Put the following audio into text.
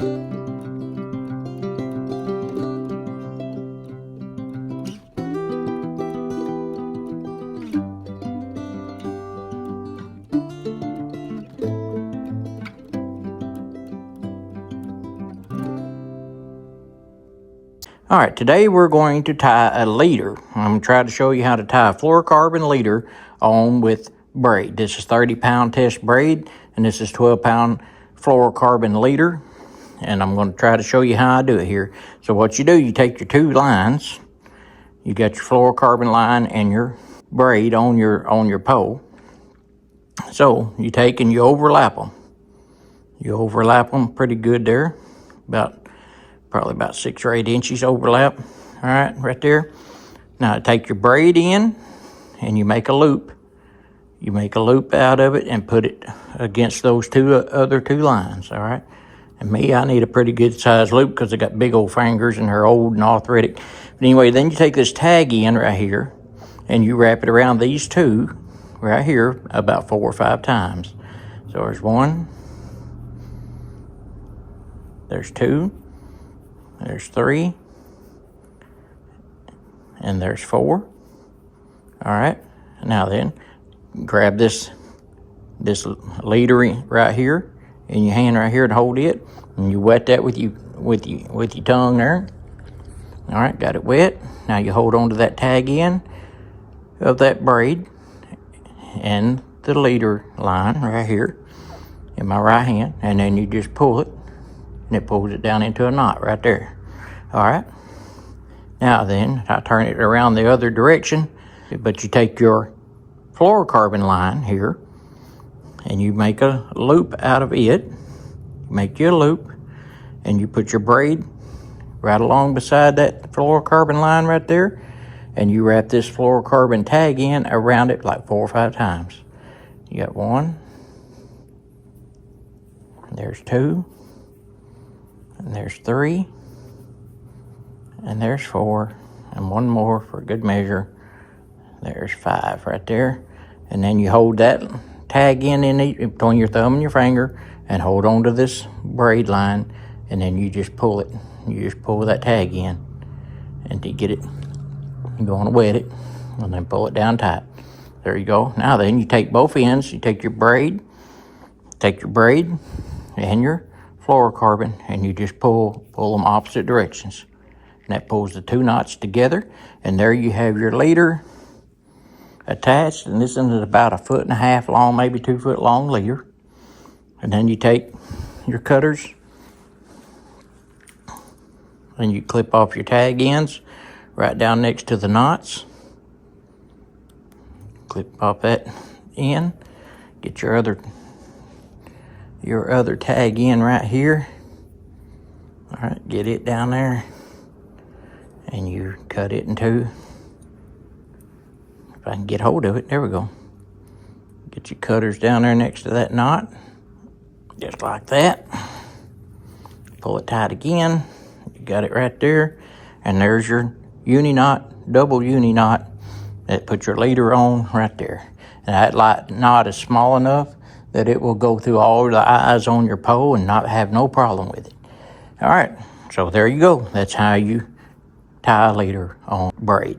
All right, today we're going to tie a leader. I'm going to try to show you how to tie a fluorocarbon leader on with braid. This is 30-pound test braid, and this is 12-pound fluorocarbon leader. And I'm going to try to show you how I do it here. So what you do, you take your two lines. You got your fluorocarbon line and your braid on your pole. So you take and you overlap them. You overlap them pretty good there, probably about 6 or 8 inches overlap. All right, right there. Now take your braid in and you make a loop. You make a loop out of it and put it against those other two lines, all right? And me, I need a pretty good size loop because I got big old fingers and they're old and arthritic. But anyway, then you take this tag in right here and you wrap it around these two right here about 4 or 5 times. So there's 1, there's 2, there's 3, and there's 4. All right, now then, grab this leader right here in your hand right here to hold it, and you wet that with your tongue there. All right, got it wet. Now you hold on to that tag end of that braid and the leader line right here in my right hand, and then you just pull it, and it pulls it down into a knot right there. All right. Now then, I turn it around the other direction, but you take your fluorocarbon line here, and you make a loop out of it. Make you a loop, and you put your braid right along beside that fluorocarbon line right there, and you wrap this fluorocarbon tag in around it like 4 or 5 times. You got 1, there's 2, and there's 3, and there's 4, and 1 more for good measure. There's 5 right there. And then you hold that tag in between your thumb and your finger and hold on to this braid line, and then you just pull it. You just pull that tag in and to get it, you go on to wet it and then pull it down tight. There you go. Now then, you take both ends, you take your braid and your fluorocarbon, and you just pull them opposite directions. And that pulls the 2 knots together, and there you have your leader attached. And this is about 1.5 foot long, maybe 2 foot long leader. And then you take your cutters and you clip off your tag ends right down next to the knots. Clip off that end. Get your other tag in right here. All right, get it down there, and you cut it in 2. If I can get hold of it, there we go. Get your cutters down there next to that knot, just like that. Pull it tight again. You got it right there, and there's your uni knot, double uni knot that put your leader on right there. And that knot is small enough that it will go through all the eyes on your pole and not have no problem with it. All right, so there you go. That's how you tie a leader on braid.